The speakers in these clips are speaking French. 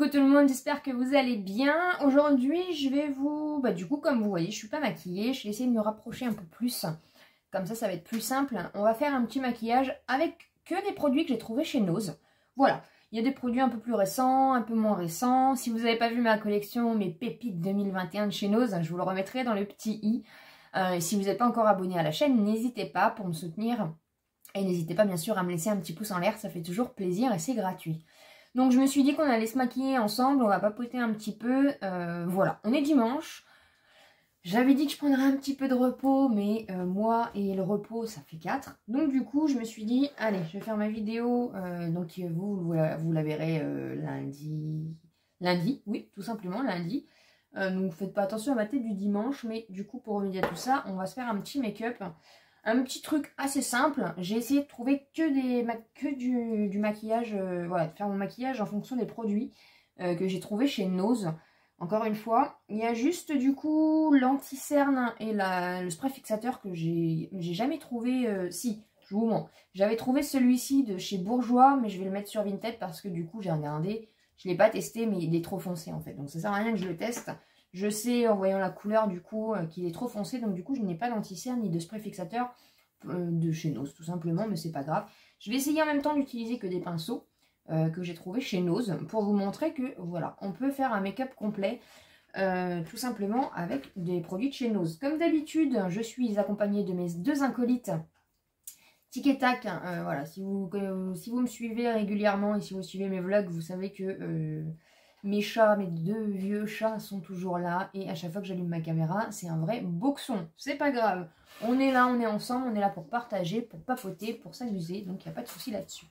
Coucou tout le monde, j'espère que vous allez bien. Aujourd'hui, je vais vous... du coup, comme vous voyez, je suis pas maquillée. Je vais essayer de me rapprocher un peu plus. Comme ça va être plus simple. On va faire un petit maquillage avec que des produits que j'ai trouvés chez Nose. Voilà, il y a des produits un peu plus récents, un peu moins récents. Si vous n'avez pas vu ma collection, mes pépites 2021 de chez Nose, je vous le remettrai dans le petit i. Et si vous n'êtes pas encore abonné à la chaîne, n'hésitez pas pour me soutenir. Et n'hésitez pas bien sûr à me laisser un petit pouce en l'air, ça fait toujours plaisir et c'est gratuit. Donc je me suis dit qu'on allait se maquiller ensemble, on va papoter un petit peu. Voilà, on est dimanche. J'avais dit que je prendrais un petit peu de repos, mais moi et le repos, ça fait 4. Donc du coup, je me suis dit, allez, je vais faire ma vidéo. Donc vous la verrez lundi. Lundi, oui, tout simplement, lundi. Donc faites pas attention à ma tête du dimanche, mais du coup, pour remédier à tout ça, on va se faire un petit make-up. Un petit truc assez simple, j'ai essayé de trouver que du maquillage, voilà, de faire mon maquillage en fonction des produits que j'ai trouvé chez Nose. Encore une fois, il y a juste du coup l'anti-cerne et le spray fixateur que j'ai jamais trouvé, si, je vous mens. J'avais trouvé celui-ci de chez Bourjois, mais je vais le mettre sur Vinted parce que du coup j'ai regardé, je ne l'ai pas testé mais il est trop foncé en fait, donc ça sert à rien que je le teste. Je sais en voyant la couleur du coup qu'il est trop foncé, donc du coup je n'ai pas d'anti-cerne ni de spray fixateur de chez Nose tout simplement, mais c'est pas grave. Je vais essayer en même temps d'utiliser que des pinceaux que j'ai trouvé chez Nose pour vous montrer que voilà, on peut faire un make-up complet tout simplement avec des produits de chez Nose. Comme d'habitude, je suis accompagnée de mes deux acolytes Tic et Tac. Voilà, si vous me suivez régulièrement et si vous suivez mes vlogs, vous savez que mes chats, mes deux vieux chats sont toujours là et à chaque fois que j'allume ma caméra, c'est un vrai boxon. C'est pas grave. On est là, on est ensemble, on est là pour partager, pour papoter, pour s'amuser, donc il n'y a pas de souci là-dessus.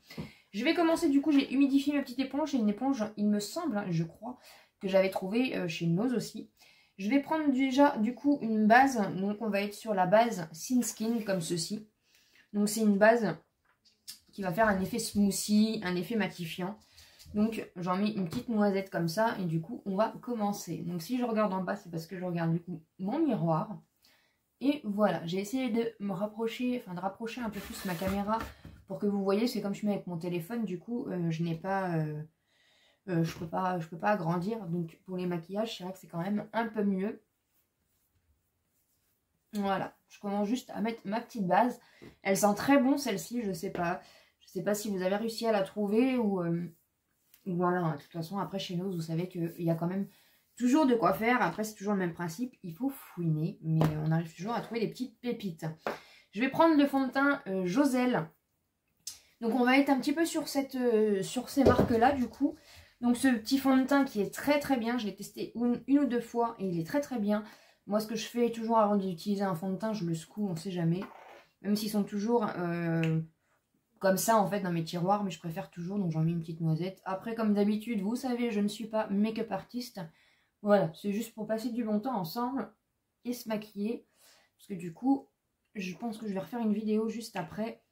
Je vais commencer, du coup, j'ai humidifié ma petite éponge, et une éponge, il me semble, hein, je crois, que j'avais trouvé chez Nose aussi. Je vais prendre déjà, du coup, une base, donc on va être sur la base Sin Skin, comme ceci. Donc c'est une base qui va faire un effet smoothie, un effet matifiant. Donc j'en mets une petite noisette comme ça, et du coup, on va commencer. Donc si je regarde en bas, c'est parce que je regarde, du coup, mon miroir. Et voilà, j'ai essayé de me rapprocher, enfin de rapprocher un peu plus ma caméra pour que vous voyez, c'est comme je mets avec mon téléphone, du coup, je n'ai pas, je peux pas agrandir. Donc pour les maquillages, c'est vrai que c'est quand même un peu mieux. Voilà, je commence juste à mettre ma petite base. Elle sent très bon celle-ci, je sais pas si vous avez réussi à la trouver ou voilà. De toute façon, après chez nous, vous savez qu'il y a quand même toujours de quoi faire. Après, c'est toujours le même principe. Il faut fouiner, mais on arrive toujours à trouver des petites pépites. Je vais prendre le fond de teint Joselle. Donc, on va être un petit peu sur ces marques-là, du coup. Donc, ce petit fond de teint qui est très, très bien. Je l'ai testé une ou deux fois et il est très, très bien. Moi, ce que je fais toujours avant d'utiliser un fond de teint, je le secoue, on ne sait jamais. Même s'ils sont toujours comme ça en fait dans mes tiroirs, mais je préfère toujours, donc j'en mets une petite noisette. Après, comme d'habitude, vous savez, je ne suis pas make-up artiste. Voilà, c'est juste pour passer du bon temps ensemble et se maquiller. Parce que du coup, je pense que je vais refaire une vidéo juste après.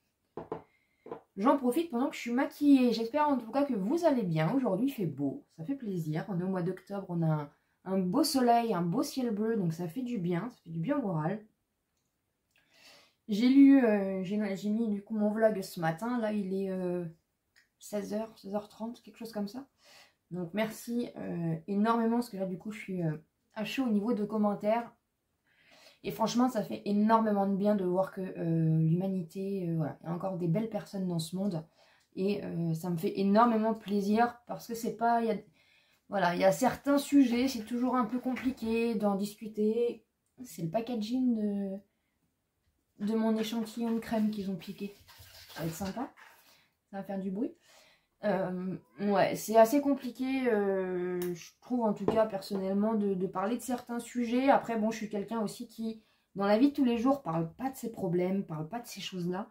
J'en profite pendant que je suis maquillée. J'espère en tout cas que vous allez bien. Aujourd'hui, il fait beau, ça fait plaisir. On est au mois d'octobre, on a un beau soleil, un beau ciel bleu, donc ça fait du bien au moral. J'ai lu, j'ai mis du coup mon vlog ce matin, là il est 16h, 16h30, quelque chose comme ça. Donc merci énormément, parce que là du coup je suis à chaud au niveau de commentaires. Et franchement ça fait énormément de bien de voir que l'humanité, voilà, il y a encore des belles personnes dans ce monde. Et ça me fait énormément plaisir, parce que c'est pas, voilà, il y a certains sujets, c'est toujours un peu compliqué d'en discuter. C'est le packaging de mon échantillon de crème qu'ils ont piqué. Ça va être sympa. Ça va faire du bruit. Ouais, c'est assez compliqué, je trouve en tout cas personnellement, de parler de certains sujets. Après, bon, je suis quelqu'un aussi qui, dans la vie de tous les jours, parle pas de ses problèmes, parle pas de ces choses-là.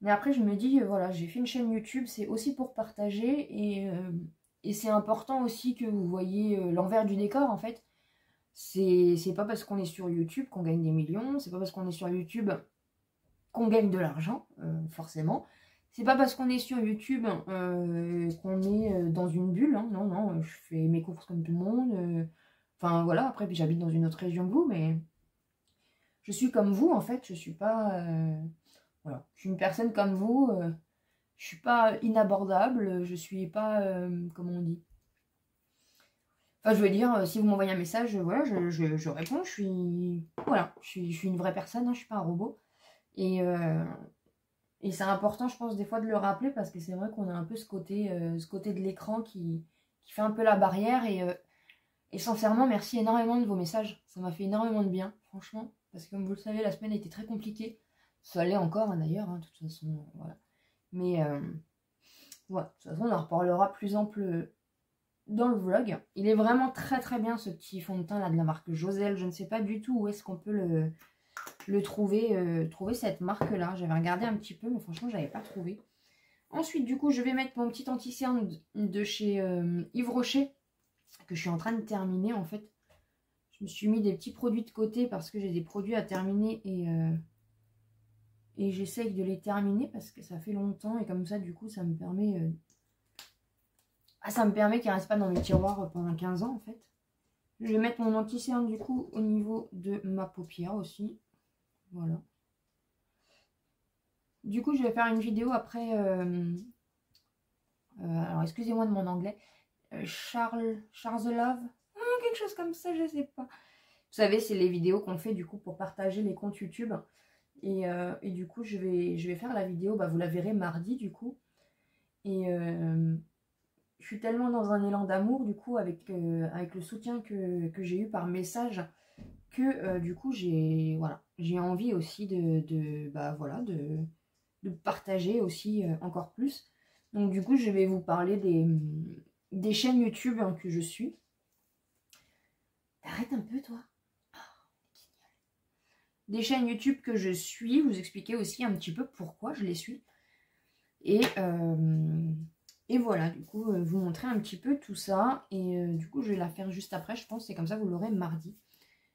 Mais après, je me dis, voilà, j'ai fait une chaîne YouTube, c'est aussi pour partager. Et c'est important aussi que vous voyez l'envers du décor, en fait. C'est pas parce qu'on est sur YouTube qu'on gagne des millions, c'est pas parce qu'on est sur YouTube qu'on gagne de l'argent, forcément. C'est pas parce qu'on est sur YouTube qu'on est dans une bulle, hein. Non, non, je fais mes courses comme tout le monde. Enfin, voilà, après, puis j'habite dans une autre région que vous, mais je suis comme vous, en fait. Je suis pas... voilà, je suis une personne comme vous. Je suis pas inabordable, je suis pas... comment on dit? Enfin, je veux dire, si vous m'envoyez un message, voilà, je réponds. Voilà, je suis une vraie personne, hein, je suis pas un robot. Et c'est important, je pense, des fois de le rappeler parce que c'est vrai qu'on a un peu ce côté de l'écran qui fait un peu la barrière. Et sincèrement, merci énormément de vos messages. Ça m'a fait énormément de bien, franchement. Parce que comme vous le savez, la semaine a été très compliquée. Ça l'est encore, hein, d'ailleurs, hein, de toute façon, voilà. Mais voilà, de toute façon, on en reparlera plus ample dans le vlog. Il est vraiment très très bien ce petit fond de teint là de la marque Josel. Je ne sais pas du tout où est-ce qu'on peut le trouver, trouver cette marque là. J'avais regardé un petit peu, mais franchement, je n'avais pas trouvé. Ensuite, du coup, je vais mettre mon petit anti-cerne de chez Yves Rocher, que je suis en train de terminer en fait. Je me suis mis des petits produits de côté parce que j'ai des produits à terminer et j'essaye de les terminer parce que ça fait longtemps et comme ça du coup ça me permet qu'il ne reste pas dans mes tiroirs pendant 15 ans en fait. Je vais mettre mon anti-cerne du coup au niveau de ma paupière aussi. Voilà. Du coup je vais faire une vidéo après, alors excusez-moi de mon anglais, Charles Love, quelque chose comme ça, je sais pas. Vous savez, c'est les vidéos qu'on fait du coup pour partager les comptes YouTube. Et du coup, je vais faire la vidéo, bah, vous la verrez mardi du coup. Et je suis tellement dans un élan d'amour du coup avec le soutien que j'ai eu par message que du coup j'ai envie aussi de partager aussi encore plus. Donc du coup, je vais vous parler des chaînes YouTube hein, que je suis. Arrête un peu toi. Des chaînes YouTube que je suis, vous expliquer aussi un petit peu pourquoi je les suis. Et voilà, du coup, vous montrer un petit peu tout ça. Et du coup, je vais la faire juste après, je pense. C'est comme ça, vous l'aurez mardi.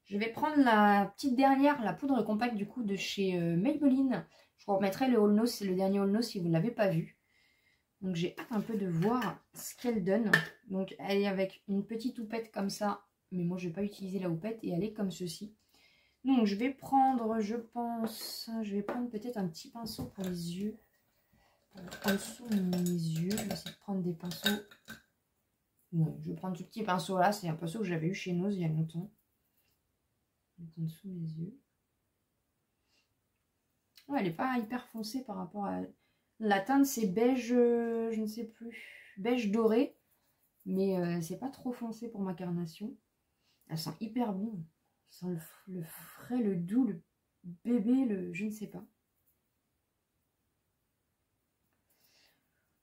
Je vais prendre la petite dernière, la poudre compacte du coup de chez Maybelline. Je vous remettrai le haul nose, c'est le dernier haul nose si vous ne l'avez pas vu. Donc j'ai hâte un peu de voir ce qu'elle donne. Donc elle est avec une petite houppette comme ça. Mais moi, je ne vais pas utiliser la houppette et elle est comme ceci. Donc je vais prendre, je pense, peut-être un petit pinceau pour les yeux. En dessous de mes yeux, je vais essayer de prendre des pinceaux. Ouais, je vais prendre ce petit pinceau là, c'est un pinceau que j'avais eu chez Nose il y a longtemps. En dessous de mes yeux. Ouais, elle n'est pas hyper foncée par rapport à... La teinte c'est beige, je ne sais plus, beige doré. Mais c'est pas trop foncé pour ma carnation. Elle sent hyper bon. Ça sent le frais, le doux, le bébé, le je ne sais pas.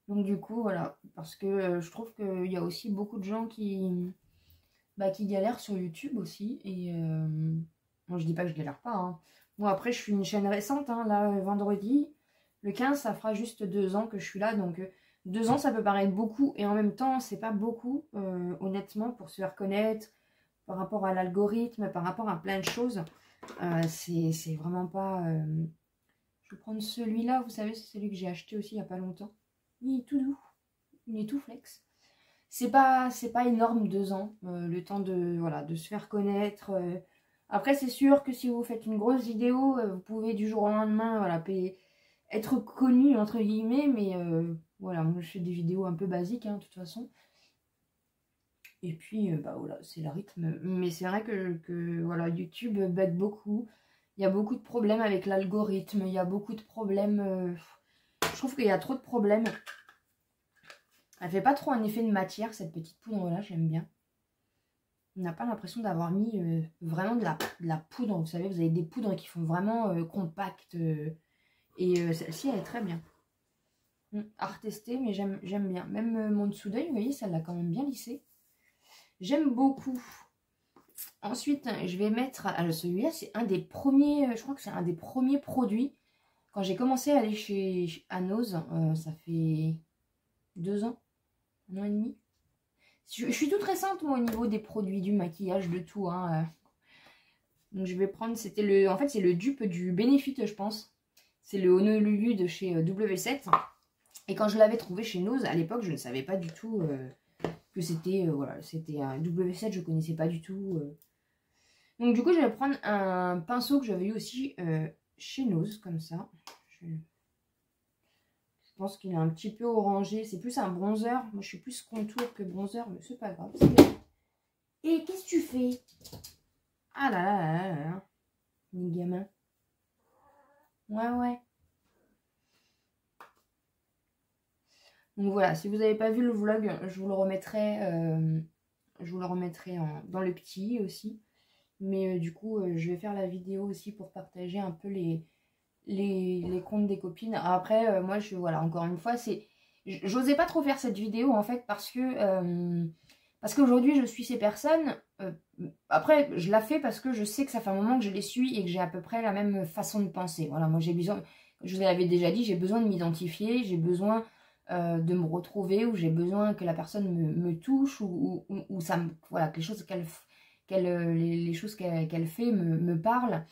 Donc du coup, voilà, parce que je trouve qu'il y a aussi beaucoup de gens qui galèrent sur YouTube aussi. Et moi, je dis pas que je galère pas. Hein. Moi, après, je suis une chaîne récente. Hein, là, vendredi, le 15, ça fera juste 2 ans que je suis là. Donc 2 ans, ça peut paraître beaucoup. Et en même temps, c'est pas beaucoup, honnêtement, pour se faire connaître, par rapport à l'algorithme, par rapport à plein de choses. C'est vraiment pas... Je vais prendre celui-là, vous savez, c'est celui que j'ai acheté aussi il n'y a pas longtemps. Il est tout doux, il est tout flex. C'est pas énorme 2 ans, le temps de se faire connaître. Après, c'est sûr que si vous faites une grosse vidéo, vous pouvez du jour au lendemain être connu, entre guillemets. Mais voilà, moi je fais des vidéos un peu basiques, hein, de toute façon. Et puis, voilà, c'est le rythme. Mais c'est vrai que voilà, YouTube bug beaucoup. Il y a beaucoup de problèmes avec l'algorithme. Il y a beaucoup de problèmes... je trouve qu'il y a trop de problèmes. Elle fait pas trop un effet de matière, cette petite poudre-là. J'aime bien. On n'a pas l'impression d'avoir mis vraiment de la poudre. Vous savez, vous avez des poudres qui font vraiment compactes. Et celle-ci, elle est très bien. À retester, mais j'aime bien. Même mon dessous d'œil, vous voyez, ça l'a quand même bien lissé. J'aime beaucoup. Ensuite, je vais mettre... Alors celui-là, c'est un des premiers... Je crois que c'est un des premiers produits. Quand j'ai commencé à aller chez Nose, ça fait 2 ans, 1 an et demi. Je suis toute récente, moi, au niveau des produits, du maquillage, de tout. Hein. Donc je vais prendre... C'était le... En fait, c'est le dupe du Benefit, je pense. C'est le Honolulu de chez W7. Et quand je l'avais trouvé chez Nose, à l'époque, je ne savais pas du tout... que c'était voilà, c'était un W7, je connaissais pas du tout. Donc du coup, je vais prendre un pinceau que j'avais eu aussi chez Nose, comme ça. Je pense qu'il est un petit peu orangé. C'est plus un bronzer. Moi, je suis plus contour que bronzer, mais c'est pas grave. Et qu'est-ce que tu fais? Ah là là là là là. Les gamins. Ouais, ouais. Donc voilà, si vous n'avez pas vu le vlog, je vous le remettrai, dans le petit aussi. Mais du coup, je vais faire la vidéo aussi pour partager un peu les comptes des copines. Après, moi, voilà, encore une fois, j'osais pas trop faire cette vidéo en fait parce qu'aujourd'hui, je suis ces personnes. Après, je la fais parce que je sais que ça fait un moment que je les suis et que j'ai à peu près la même façon de penser. Voilà, moi, j'ai besoin, je vous l'avais déjà dit, j'ai besoin de m'identifier, j'ai besoin de me retrouver, ou j'ai besoin que la personne me touche, ou ça me, voilà, que les choses les choses qu'elle fait me parlent.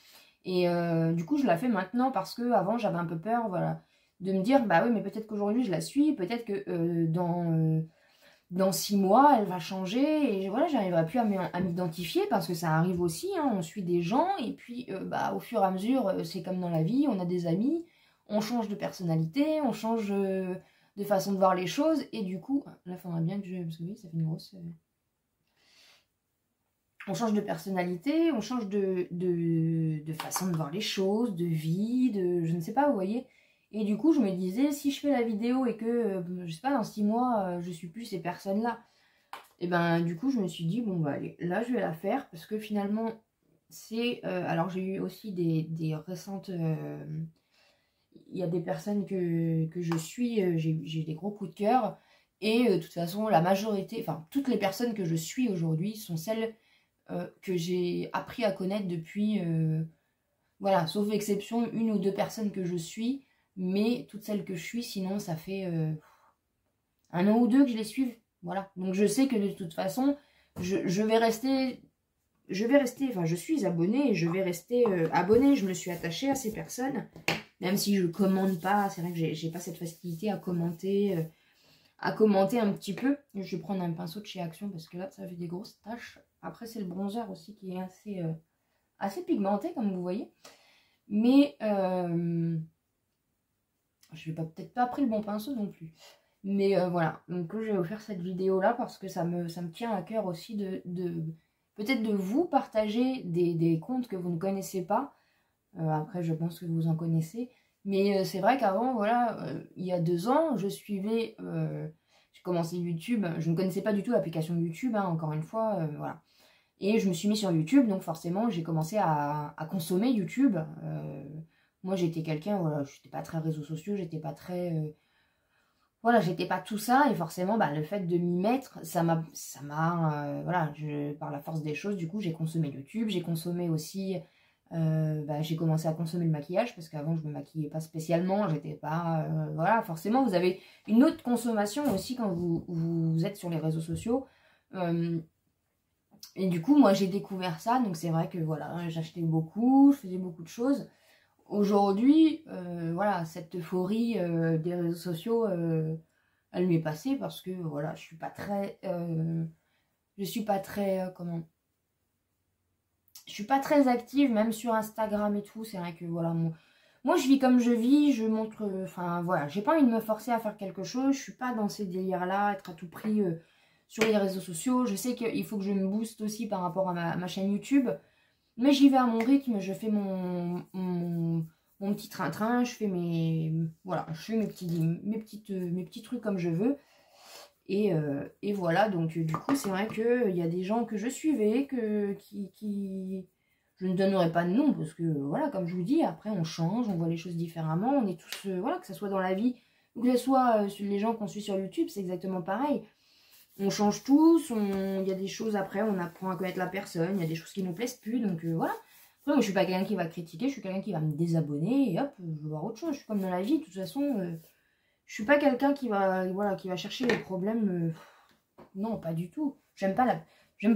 Et du coup, je la fais maintenant parce que avant j'avais un peu peur, voilà, de me dire, bah oui, mais peut-être qu'aujourd'hui je la suis, peut-être que dans 6 mois, elle va changer, et voilà, j'arriverai plus à m'identifier, parce que ça arrive aussi, hein, on suit des gens, et puis bah, au fur et à mesure, c'est comme dans la vie, on a des amis, on change de personnalité, on change de façon de voir les choses, et du coup, là, il faudra bien que parce que oui, ça fait une grosse... On change de personnalité, on change de façon de voir les choses, de vie, je ne sais pas, vous voyez. Et du coup, je me disais, si je fais la vidéo et que, je sais pas, dans 6 mois, je suis plus ces personnes-là, et ben du coup, je me suis dit, bon, bah allez, là, je vais la faire, parce que finalement, c'est... alors, j'ai eu aussi des récentes... il y a des personnes que je suis, j'ai des gros coups de cœur, et de toute façon, la majorité, enfin, toutes les personnes que je suis aujourd'hui sont celles que j'ai appris à connaître depuis, voilà, sauf exception, 1 ou 2 personnes que je suis, mais toutes celles que je suis, sinon ça fait 1 an ou 2 que je les suive, voilà. Donc je sais que de toute façon, je vais rester, enfin je suis abonnée, et je vais rester abonnée, je me suis attachée à ces personnes, même si je commande pas, c'est vrai que j'ai pas cette facilité à commenter un petit peu. Je vais prendre un pinceau de chez Action, parce que là, ça fait des grosses taches. Après, c'est le bronzer aussi qui est assez pigmenté, comme vous voyez. Mais je vais peut-être pas pris le bon pinceau non plus. Mais voilà, donc je vais vous faire cette vidéo-là parce que ça me tient à cœur aussi peut-être de vous partager des comptes que vous ne connaissez pas. Après, je pense que vous en connaissez. Mais c'est vrai qu'avant, voilà, il y a 2 ans, j'ai commencé YouTube. Je ne connaissais pas du tout l'application YouTube, hein, encore une fois, voilà. Et je me suis mis sur YouTube, donc forcément, j'ai commencé à consommer YouTube. Moi, j'étais quelqu'un, voilà, je n'étais pas très réseaux sociaux, j'étais pas très... voilà, j'étais pas tout ça, et forcément, bah, le fait de m'y mettre, voilà, par la force des choses, du coup, j'ai consommé YouTube, j'ai consommé aussi... bah, j'ai commencé à consommer le maquillage, parce qu'avant je me maquillais pas spécialement, j'étais pas... voilà, forcément vous avez une autre consommation aussi quand vous êtes sur les réseaux sociaux. Et du coup moi j'ai découvert ça, donc c'est vrai que voilà, j'achetais beaucoup, je faisais beaucoup de choses. Aujourd'hui, voilà, cette euphorie des réseaux sociaux, elle m'est passée, parce que voilà, je suis pas très... comment... Je suis pas très active, même sur Instagram et tout. C'est vrai que voilà, moi je vis comme je vis, je montre... Enfin voilà, j'ai pas envie de me forcer à faire quelque chose. Je suis pas dans ces délires-là, être à tout prix sur les réseaux sociaux. Je sais qu'il faut que je me booste aussi par rapport à ma chaîne YouTube. Mais j'y vais à mon rythme, je fais mon petit train-train, je fais voilà, je fais mes petits trucs comme je veux. Et voilà, donc du coup, c'est vrai qu'il y a des gens que je suivais, qui... Je ne donnerai pas de nom, parce que, voilà, comme je vous dis, après, on change, on voit les choses différemment, on est tous... voilà, que ce soit dans la vie, ou que ce soit les gens qu'on suit sur YouTube, c'est exactement pareil. On change tous, il y a des choses, après, on apprend à connaître la personne, il y a des choses qui ne nous plaisent plus, donc voilà. Après, moi, je suis pas quelqu'un qui va critiquer, je suis quelqu'un qui va me désabonner, et hop, je vais voir autre chose. Je suis comme dans la vie, de toute façon... je suis pas quelqu'un qui va, voilà, qui va chercher les problèmes. Non, pas du tout. J'aime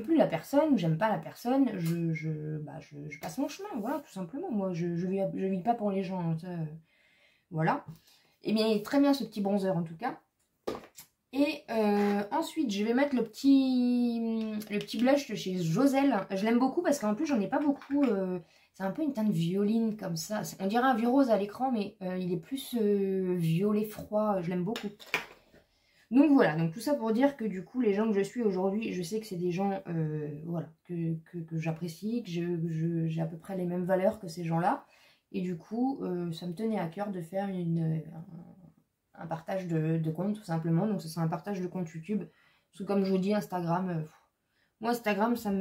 plus la personne, j'aime pas la personne. Je passe mon chemin, voilà, tout simplement. Moi, je vis pas pour les gens. Ça, voilà. Et bien, il est très bien ce petit bronzer en tout cas. Et ensuite, je vais mettre le petit blush de chez Joselle. Je l'aime beaucoup parce qu'en plus, j'en ai pas beaucoup. C'est un peu une teinte violine comme ça. On dirait un vieux rose à l'écran, mais il est plus violet froid. Je l'aime beaucoup. Donc voilà, donc tout ça pour dire que du coup, les gens que je suis aujourd'hui, je sais que c'est des gens voilà, que j'apprécie, que j'ai à peu près les mêmes valeurs que ces gens-là. Et du coup, ça me tenait à cœur de faire un partage de compte, tout simplement. Donc, ce sera un partage de compte YouTube. Parce que comme je vous dis, Instagram, moi, Instagram, ça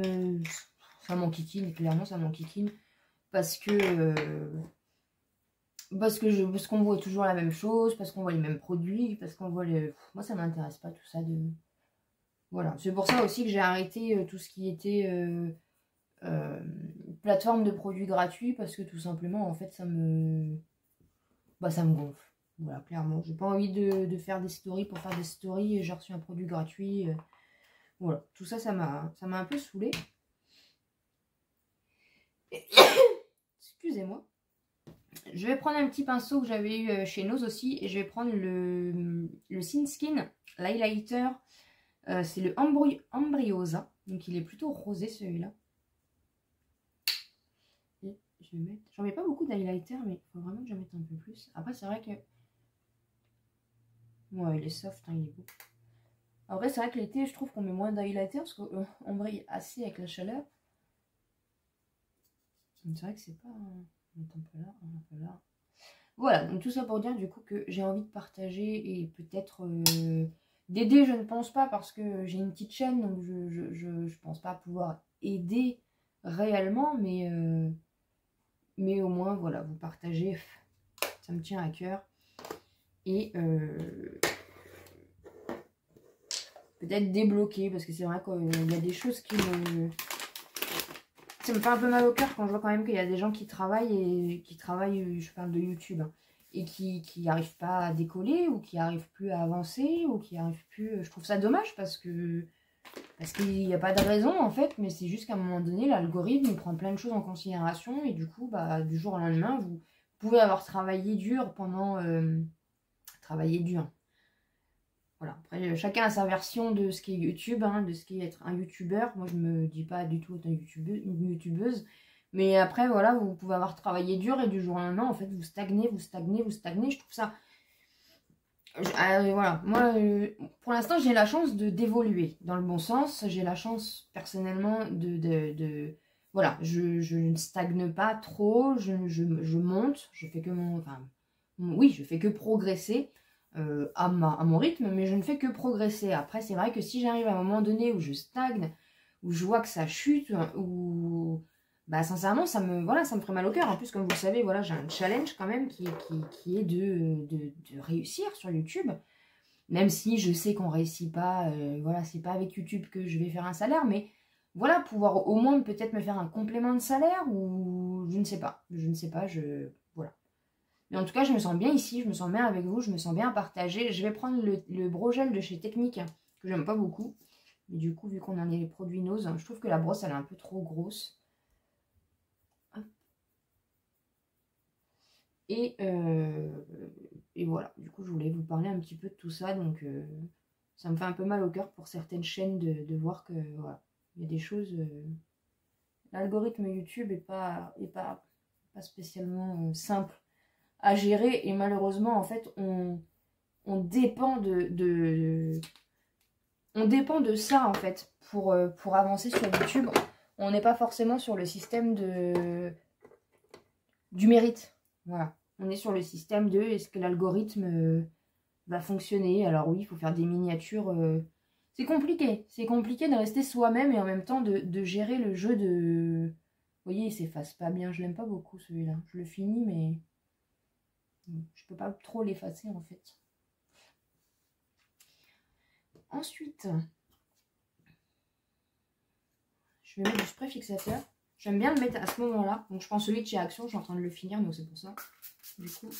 m'enquiquine, clairement, ça m'enquiquine. Parce qu'on voit toujours la même chose, parce qu'on voit les mêmes produits, parce qu'on voit les... Moi, ça m'intéresse pas tout ça de... Voilà. C'est pour ça aussi que j'ai arrêté tout ce qui était plateforme de produits gratuits, parce que tout simplement, en fait, ça me gonfle. Voilà, clairement. J'ai pas envie de faire des stories pour faire des stories et j'ai reçu un produit gratuit. Voilà. Tout ça, ça m'a un peu saoulée. Excusez-moi. Je vais prendre un petit pinceau que j'avais eu chez Nose aussi. Et je vais prendre le Sin Skin, l'highlighter. C'est le Ambriosa. Donc il est plutôt rosé celui-là. Et je vais mettre... J'en mets pas beaucoup d'highlighter, mais il faut vraiment que j'en mette un peu plus. Après, c'est vrai que... Ouais, il est soft, hein, il est beau. En vrai, c'est vrai que l'été, je trouve qu'on met moins d'highlighter parce qu'on brille assez avec la chaleur. C'est vrai que c'est pas... Un peu là, un peu là. Voilà, donc tout ça pour dire du coup que j'ai envie de partager et peut-être d'aider, je ne pense pas parce que j'ai une petite chaîne, donc je pense pas pouvoir aider réellement, mais au moins, voilà, vous partagez, ça me tient à cœur. Et peut-être débloquer, parce que c'est vrai qu'il y a des choses qui me... Ça me fait un peu mal au cœur quand je vois quand même qu'il y a des gens qui travaillent, je parle de YouTube, hein, et qui n'arrivent pas à décoller, ou qui n'arrivent plus à avancer, ou qui n'arrivent plus... Je trouve ça dommage parce qu'il n'y a pas de raison en fait, mais c'est juste qu'à un moment donné, l'algorithme prend plein de choses en considération, et du coup, bah, du jour au lendemain, vous pouvez avoir travaillé dur pendant... travailler dur. Voilà. Après, chacun a sa version de ce qu'est YouTube, hein, de ce qu'est être un youtubeur. Moi, je me dis pas du tout être une youtubeuse. Mais après, voilà, vous pouvez avoir travaillé dur et du jour au lendemain, en fait, vous stagnez, vous stagnez, vous stagnez. Je trouve ça... voilà. Moi, pour l'instant, j'ai la chance d'évoluer dans le bon sens. J'ai la chance, personnellement, voilà, je ne stagne pas trop. Je monte. Je fais que mon... Enfin, oui, je fais que progresser. À mon rythme, mais je ne fais que progresser. Après, c'est vrai que si j'arrive à un moment donné où je stagne, où je vois que ça chute, ou bah sincèrement, ça me ferait mal au cœur. En plus, comme vous le savez, voilà, j'ai un challenge quand même qui est de réussir sur YouTube. Même si je sais qu'on réussit pas, voilà, c'est pas avec YouTube que je vais faire un salaire, mais voilà, pouvoir au moins peut-être me faire un complément de salaire, ou je ne sais pas, voilà. Mais en tout cas, je me sens bien ici, je me sens bien avec vous, je me sens bien à partager. Je vais prendre le Brogel de chez Technique, que j'aime pas beaucoup. Mais du coup, vu qu'on en est les produits Nose, je trouve que la brosse, elle est un peu trop grosse. Et voilà, du coup, je voulais vous parler un petit peu de tout ça. Donc, ça me fait un peu mal au cœur pour certaines chaînes de voir que, voilà, il y a des choses... L'algorithme YouTube n'est pas spécialement simple à gérer, et malheureusement en fait on dépend on dépend de ça en fait pour avancer sur YouTube. On n'est pas forcément sur le système du mérite, voilà, on est sur le système de est-ce que l'algorithme va fonctionner. Alors oui, il faut faire des miniatures, c'est compliqué de rester soi-même et en même temps de gérer le jeu de... Vous voyez, il s'efface pas bien, je l'aime pas beaucoup celui-là, je le finis mais je peux pas trop l'effacer en fait. Ensuite, je vais mettre du spray fixateur. J'aime bien le mettre à ce moment-là. Donc je prends celui de chez Action, je suis en train de le finir, donc c'est pour ça. Du coup,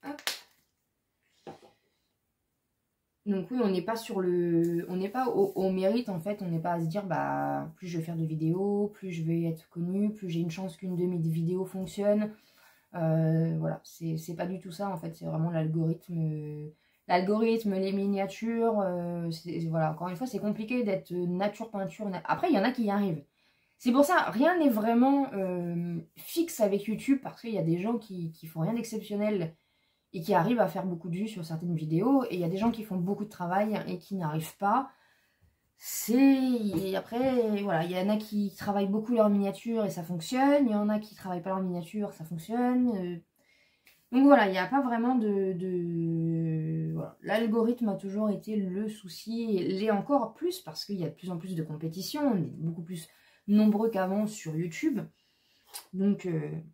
hop. Donc oui, on n'est pas sur le... On n'est pas au mérite en fait. On n'est pas à se dire, bah, plus je vais faire de vidéos, plus je vais être connue, plus j'ai une chance qu'une de mes vidéos fonctionne. Voilà, c'est pas du tout ça en fait. C'est vraiment l'algorithme... L'algorithme, les miniatures, voilà, encore une fois, c'est compliqué d'être nature, peinture. Après, il y en a qui y arrivent. C'est pour ça, rien n'est vraiment fixe avec YouTube, parce qu'il y a des gens qui font rien d'exceptionnel et qui arrive à faire beaucoup de vues sur certaines vidéos. Et il y a des gens qui font beaucoup de travail et qui n'arrivent pas. Et après, voilà, il y en a qui travaillent beaucoup leur miniature et ça fonctionne. Il y en a qui travaillent pas leur miniature, ça fonctionne. Donc voilà, il n'y a pas vraiment Voilà. L'algorithme a toujours été le souci, et l'est encore plus parce qu'il y a de plus en plus de compétition, on est beaucoup plus nombreux qu'avant sur YouTube. Donc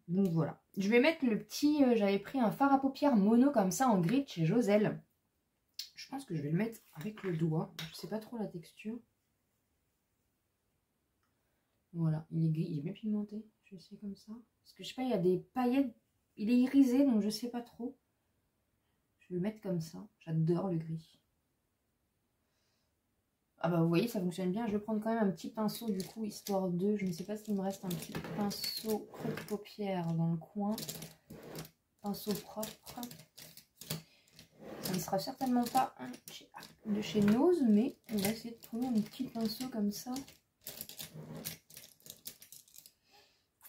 voilà. Je vais mettre le petit... J'avais pris un fard à paupières mono comme ça en gris de chez Joselle. Je pense que je vais le mettre avec le doigt. Je sais pas trop la texture. Voilà, il est gris, il est bien pigmenté. Je sais comme ça. Parce que je sais pas, il y a des paillettes. Il est irisé, donc je sais pas trop. Je vais le mettre comme ça. J'adore le gris. Ah bah vous voyez, ça fonctionne bien. Je vais prendre quand même un petit pinceau du coup, histoire de... Je ne sais pas s'il me reste un petit pinceau creux de paupière dans le coin. Pinceau propre. Ça ne sera certainement pas un de chez Nose, mais on va essayer de trouver un petit pinceau comme ça.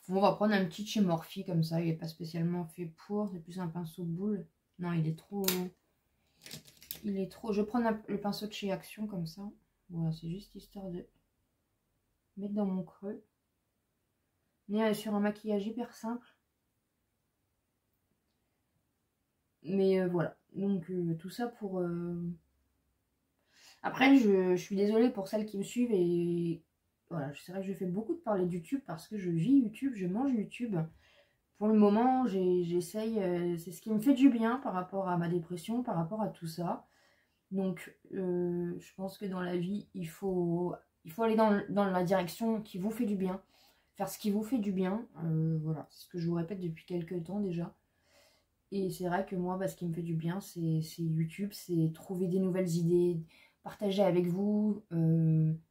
On va prendre un petit chez Morphe comme ça. Il n'est pas spécialement fait pour. C'est plus un pinceau boule. Non, il est trop... Je vais prendre le pinceau de chez Action comme ça. Voilà, c'est juste histoire de mettre dans mon creux. On est sur un maquillage hyper simple. Mais voilà. Donc tout ça pour... Après, je suis désolée pour celles qui me suivent. Et voilà, c'est vrai que je fais beaucoup de parler de YouTube parce que je vis YouTube, je mange YouTube. Pour le moment, j'essaye... c'est ce qui me fait du bien par rapport à ma dépression, par rapport à tout ça. Donc, je pense que dans la vie, il faut aller dans la direction qui vous fait du bien. Faire ce qui vous fait du bien. Voilà, c'est ce que je vous répète depuis quelques temps déjà. Et c'est vrai que moi, ce qui me fait du bien, c'est YouTube. C'est trouver des nouvelles idées, partager avec vous,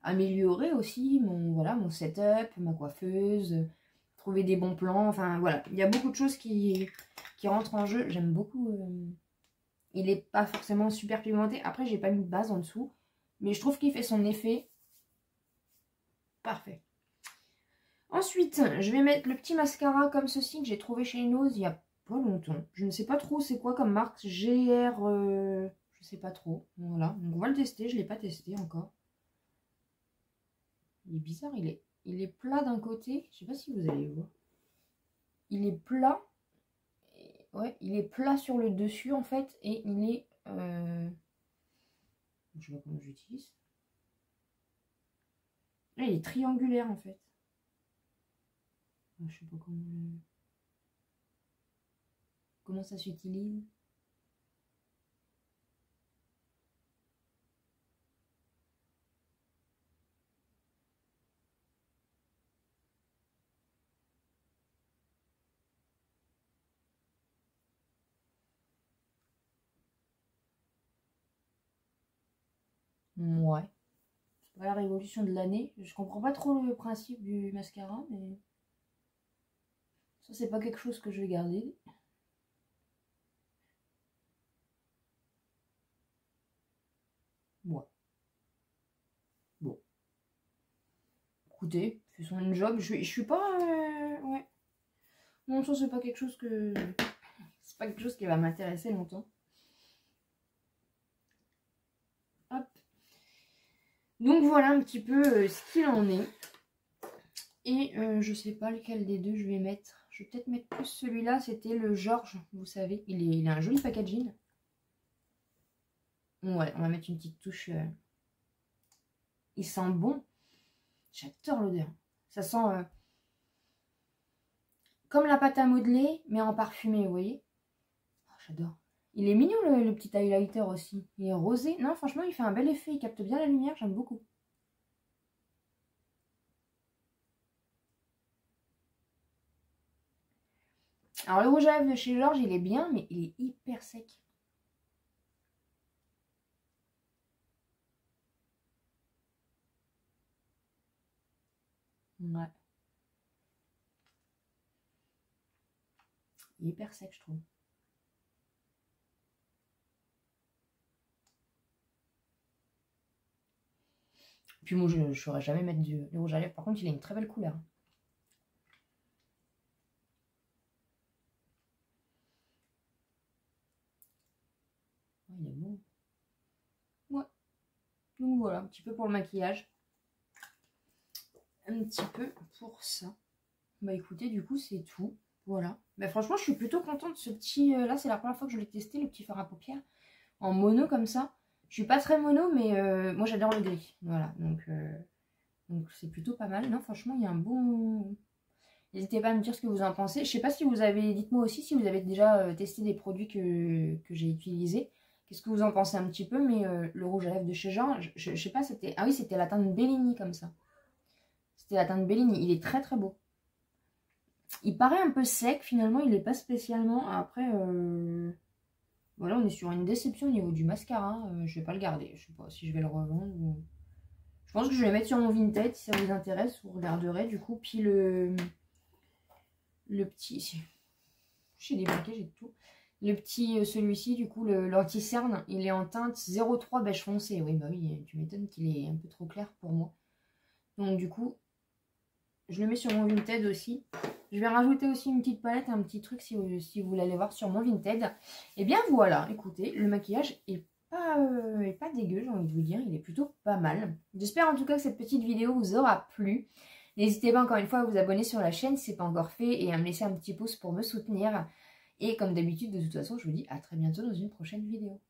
améliorer aussi mon setup, ma coiffeuse, trouver des bons plans. Enfin, voilà, il y a beaucoup de choses qui rentrent en jeu. J'aime beaucoup... Il n'est pas forcément super pigmenté. Après, j'ai pas mis de base en dessous. Mais je trouve qu'il fait son effet parfait. Ensuite, je vais mettre le petit mascara comme ceci que j'ai trouvé chez Nose il y a pas longtemps. Je ne sais pas trop c'est quoi comme marque. GR... je sais pas trop. Voilà. Donc on va le tester. Je ne l'ai pas testé encore. Il est bizarre. Il est plat d'un côté. Je sais pas si vous allez voir. Il est plat. Ouais, il est plat sur le dessus en fait. Et il est... je sais pas comment j'utilise. Il est triangulaire en fait. Je sais pas comment ça s'utilise. Ouais. C'est pas la révolution de l'année. Je comprends pas trop le principe du mascara, mais ça c'est pas quelque chose que je vais garder. Ouais. Bon. Écoutez, fait son job. Je suis pas... ouais. Non, ça c'est pas quelque chose que... C'est pas quelque chose qui va m'intéresser longtemps. Hop. Donc voilà un petit peu ce qu'il en est. Et je sais pas lequel des deux je vais mettre. Je vais peut-être mettre plus celui-là. C'était le Georges, vous savez. Il a un joli packaging. Ouais, on va mettre une petite touche. Il sent bon. J'adore l'odeur. Ça sent comme la pâte à modeler, mais en parfumé, vous voyez. Oh, j'adore. Il est mignon le petit highlighter aussi. Il est rosé. Non, franchement, il fait un bel effet. Il capte bien la lumière. J'aime beaucoup. Alors, le rouge à lèvres de chez Georges, il est bien, mais il est hyper sec. Ouais. Il est hyper sec, je trouve. Puis moi, je ne saurais jamais mettre du rouge à lèvres. Par contre, il a une très belle couleur. il est bon. Ouais. Donc voilà, un petit peu pour le maquillage. Un petit peu pour ça. Bah écoutez, du coup, c'est tout. Voilà. Mais franchement, je suis plutôt contente de ce petit... là, c'est la première fois que je l'ai testé, le petit fard à paupières. En mono comme ça. Je suis pas très mono, mais moi, j'adore le gris. Voilà, donc c'est plutôt pas mal. Non, franchement, il y a un bon... N'hésitez pas à me dire ce que vous en pensez. Je sais pas si vous avez... Dites-moi aussi si vous avez déjà testé des produits que j'ai utilisés. Qu'est-ce que vous en pensez un petit peu? Mais le rouge à lèvres de chez Jean, je sais pas, c'était... Ah oui, c'était la teinte Bellini comme ça. C'était la teinte Bellini. Il est très très beau. Il paraît un peu sec, finalement, il n'est pas spécialement... Après, voilà, on est sur une déception au niveau du mascara. Je vais pas le garder. Je sais pas si je vais le revendre ou... Je pense que je vais le mettre sur mon Vinted si ça vous intéresse. Vous regarderez du coup. Puis le petit... J'ai des paquets, j'ai tout. Le petit, celui-ci, du coup, l'anti-cerne, il est en teinte 03 beige foncé. Oui, bah oui, tu m'étonnes qu'il est un peu trop clair pour moi. Donc du coup, je le mets sur mon Vinted aussi. Je vais rajouter aussi une petite palette, un petit truc si vous voulez aller voir sur mon Vinted. Et bien voilà, écoutez, le maquillage est pas dégueu, j'ai envie de vous dire. Il est plutôt pas mal. J'espère en tout cas que cette petite vidéo vous aura plu. N'hésitez pas encore une fois à vous abonner sur la chaîne si ce n'est pas encore fait et à me laisser un petit pouce pour me soutenir. Et comme d'habitude, de toute façon, je vous dis à très bientôt dans une prochaine vidéo.